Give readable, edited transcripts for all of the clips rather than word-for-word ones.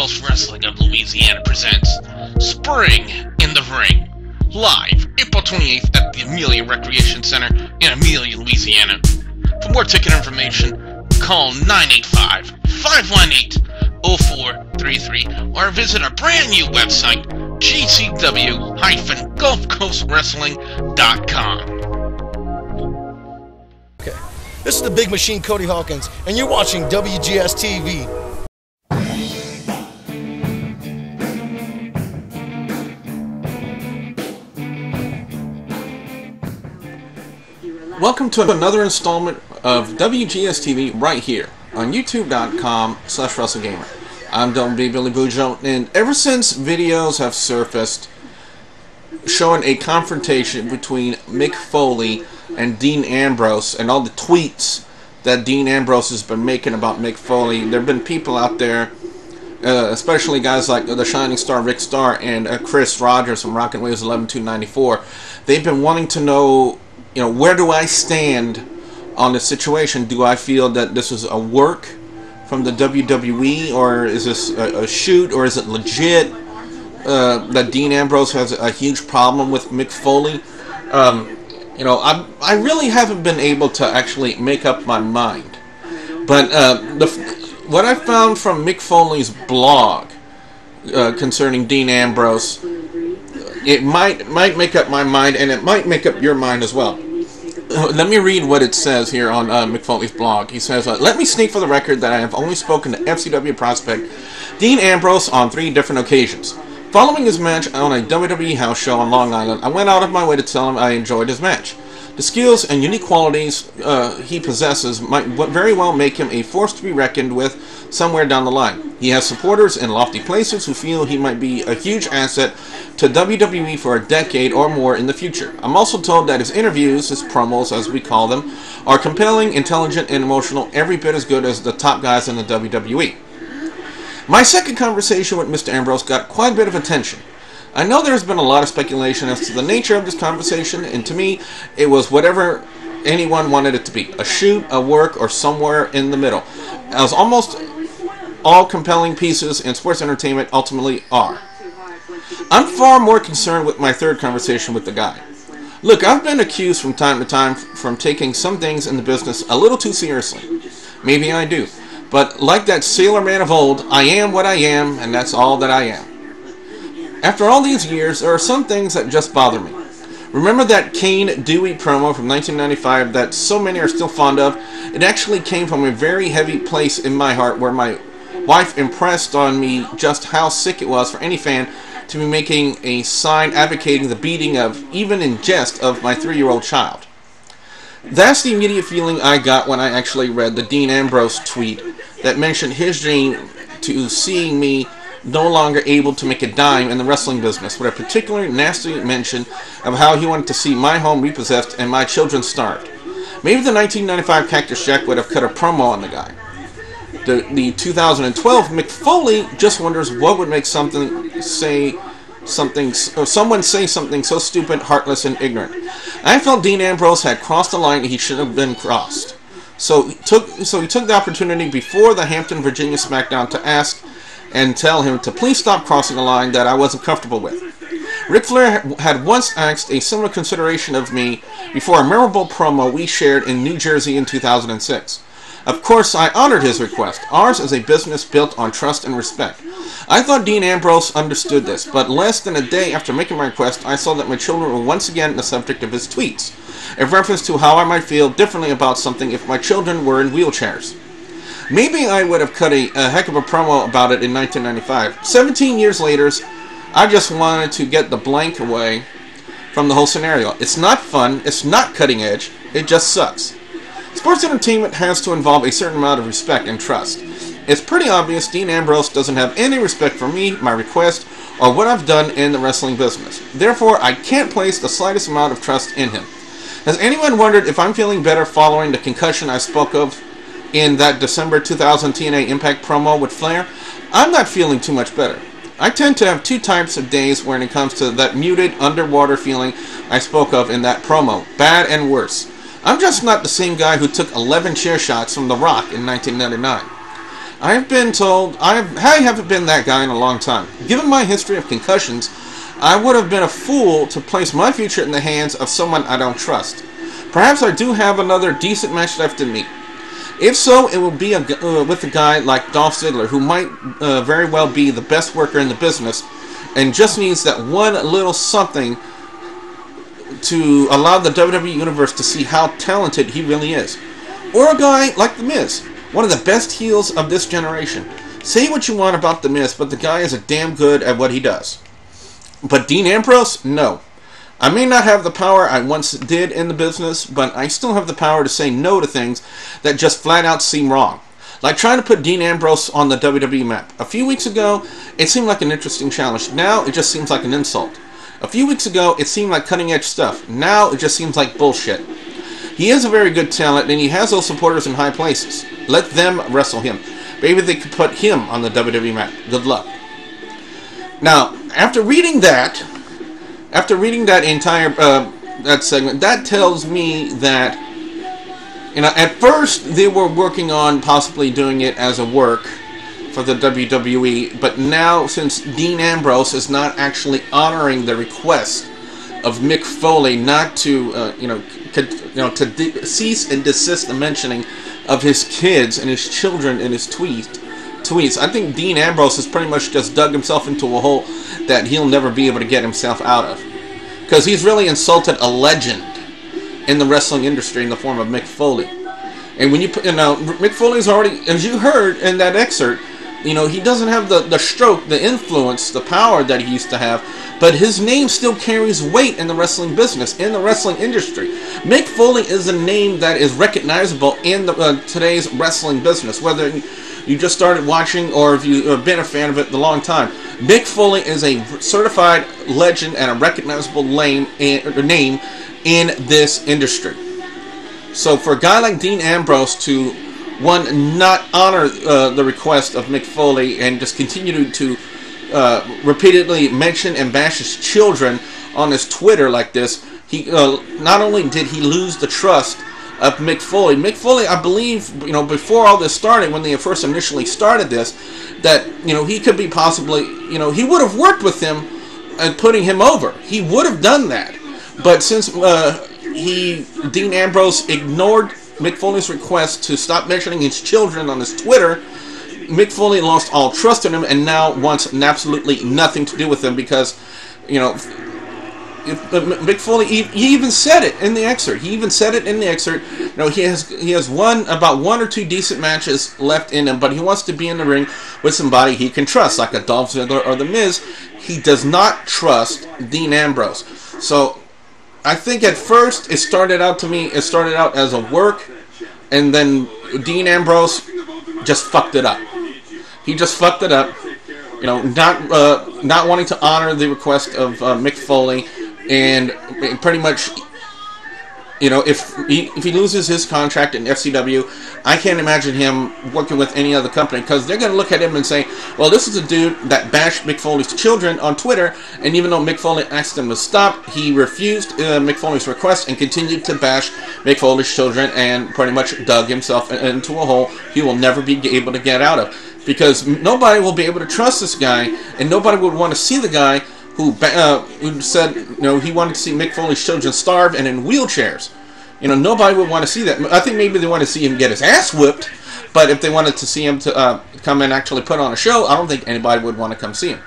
Coast Wrestling of Louisiana presents Spring in the Ring, live April 28th at the Amelia Recreation Center in Amelia, Louisiana. For more ticket information, call 985-518-0433 or visit our brand new website, gcw-gulfcoastwrestling.com. Okay, this is the Big Machine Cody Hawkins, and you're watching WGS-TV. Welcome to another installment of WGS-TV right here on youtube.com/WrestleGamer. I'm WB Billy Bujo, and ever since videos have surfaced showing a confrontation between Mick Foley and Dean Ambrose and all the tweets that Dean Ambrose has been making about Mick Foley, there have been people out there, especially guys like the Shining Star Rick Starr and Chris Rogers from Rockin' Waves 11294. They've been wanting to know, where do I stand on the situation? Do I feel that this is a work from the WWE, or is this a shoot, or is it legit that Dean Ambrose has a huge problem with Mick Foley? I really haven't been able to actually make up my mind. But what I found from Mick Foley's blog concerning Dean Ambrose, it might make up my mind, and it might make up your mind as well. Let me read what it says here on Mick Foley's blog. He says, "Let me state for the record that I have only spoken to FCW prospect Dean Ambrose on 3 different occasions. Following his match on a WWE house show on Long Island, I went out of my way to tell him I enjoyed his match. The skills and unique qualities he possesses might very well make him a force to be reckoned with somewhere down the line. He has supporters in lofty places who feel he might be a huge asset to WWE for a decade or more in the future. I'm also told that his interviews, his promos as we call them, are compelling, intelligent, and emotional, every bit as good as the top guys in the WWE. My second conversation with Mr. Ambrose got quite a bit of attention. I know there's been a lot of speculation as to the nature of this conversation, and to me, it was whatever anyone wanted it to be. A shoot, a work, or somewhere in the middle. As almost all compelling pieces in sports entertainment ultimately are. I'm far more concerned with my third conversation with the guy. Look, I've been accused from time to time from taking some things in the business a little too seriously. Maybe I do. But like that sailor man of old, I am what I am, and that's all that I am. After all these years, there are some things that just bother me. Remember that Kane Dewey promo from 1995 that so many are still fond of? It actually came from a very heavy place in my heart, where my wife impressed on me just how sick it was for any fan to be making a sign advocating the beating of, even in jest, of my 3-year-old child. That's the immediate feeling I got when I actually read the Dean Ambrose tweet that mentioned his dream to seeing me no longer able to make a dime in the wrestling business, with a particularly nasty mention of how he wanted to see my home repossessed and my children starved. Maybe the 1995 Cactus Jack would have cut a promo on the guy. The 2012 Mick Foley just wonders what would make someone say something so stupid, heartless, and ignorant. I felt Dean Ambrose had crossed the line he should have been crossed. So he took the opportunity before the Hampton, Virginia SmackDown to ask and tell him to please stop crossing a line that I wasn't comfortable with. Ric Flair had once asked a similar consideration of me before a memorable promo we shared in New Jersey in 2006. Of course, I honored his request. Ours is a business built on trust and respect. I thought Dean Ambrose understood this, but less than a day after making my request, I saw that my children were once again the subject of his tweets, a reference to how I might feel differently about something if my children were in wheelchairs. Maybe I would have cut a heck of a promo about it in 1995. 17 years later, I just wanted to get the blank away from the whole scenario. It's not fun, it's not cutting edge, it just sucks. Sports entertainment has to involve a certain amount of respect and trust. It's pretty obvious Dean Ambrose doesn't have any respect for me, my request, or what I've done in the wrestling business. Therefore, I can't place the slightest amount of trust in him. Has anyone wondered if I'm feeling better following the concussion I spoke of in that December 2000 TNA Impact promo with Flair? I'm not feeling too much better. I tend to have 2 types of days when it comes to that muted underwater feeling I spoke of in that promo, bad and worse. I'm just not the same guy who took 11 chair shots from The Rock in 1999. I've been told I haven't been that guy in a long time. Given my history of concussions, I would have been a fool to place my future in the hands of someone I don't trust. Perhaps I do have another decent match left in me. If so, it will be with a guy like Dolph Ziggler, who might very well be the best worker in the business, and just needs that one little something to allow the WWE Universe to see how talented he really is. Or a guy like The Miz, one of the best heels of this generation. Say what you want about The Miz, but the guy is damn good at what he does. But Dean Ambrose? No. I may not have the power I once did in the business, but I still have the power to say no to things that just flat out seem wrong. Like trying to put Dean Ambrose on the WWE map. A few weeks ago, it seemed like an interesting challenge. Now, it just seems like an insult. A few weeks ago, it seemed like cutting-edge stuff. Now, it just seems like bullshit. He is a very good talent, and he has those supporters in high places. Let them wrestle him. Maybe they could put him on the WWE map. Good luck. Now, after reading that entire that segment, that tells me that, you know, at first they were working on possibly doing it as a work for the WWE, but now since Dean Ambrose is not actually honoring the request of Mick Foley not to, to cease and desist the mentioning of his kids and his children in his tweets, I think Dean Ambrose has pretty much just dug himself into a hole that he'll never be able to get himself out of. Because he's really insulted a legend in the wrestling industry in the form of Mick Foley. And when Mick Foley's already, as you heard in that excerpt, you know, he doesn't have the stroke, the influence, the power that he used to have, but his name still carries weight in the wrestling business, in the wrestling industry. Mick Foley is a name that is recognizable in today's wrestling business, whether you just started watching or if you've been a fan of it a long time. Mick Foley is a certified legend and a recognizable name in this industry. So for a guy like Dean Ambrose to, one, not honor the request of Mick Foley and just continue to repeatedly mention and bash his children on his Twitter like this, he not only did he lose the trust of Mick Foley. Mick Foley, I believe, you know, before all this started, when they first initially started this, that, you know, he could be possibly, you know, he would have worked with him and putting him over. He would have done that. But since Dean Ambrose ignored Mick Foley's request to stop mentioning his children on his Twitter, Mick Foley lost all trust in him and now wants absolutely nothing to do with him because, you know, Mick Foley, he even said it in the excerpt. You know, he has about one or two decent matches left in him, but he wants to be in the ring with somebody he can trust, like a Dolph Ziggler or The Miz. He does not trust Dean Ambrose. So I think at first it started out as a work, and then Dean Ambrose just fucked it up. He just fucked it up. You know, not wanting to honor the request of Mick Foley. And pretty much, you know, if he loses his contract in FCW, I can't imagine him working with any other company, because they're going to look at him and say, well, this is a dude that bashed Mick Foley's children on Twitter, and even though Mick Foley asked him to stop, he refused Mick Foley's request and continued to bash Mick Foley's children and pretty much dug himself into a hole he will never be able to get out of. Because nobody will be able to trust this guy, and nobody would want to see the guy who said, you know, he wanted to see Mick Foley's children starve and in wheelchairs. You know, nobody would want to see that. I think maybe they want to see him get his ass whipped, but if they wanted to see him to come and actually put on a show, I don't think anybody would want to come see him.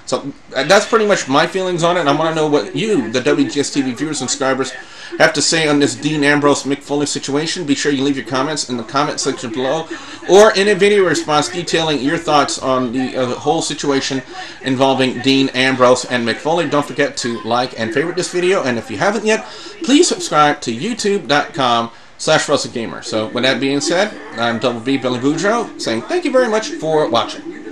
So that's pretty much my feelings on it, and I want to know what you, the WGS-TV viewers and subscribers, have to say on this Dean Ambrose Mick Foley situation. Be sure you leave your comments in the comment section below, or in a video response detailing your thoughts on the whole situation involving Dean Ambrose and Mick Foley. Don't forget to like and favorite this video, and if you haven't yet, please subscribe to youtube.com/WrestleGamer. So with that being said, I'm Double B Billy Boudreaux saying thank you very much for watching.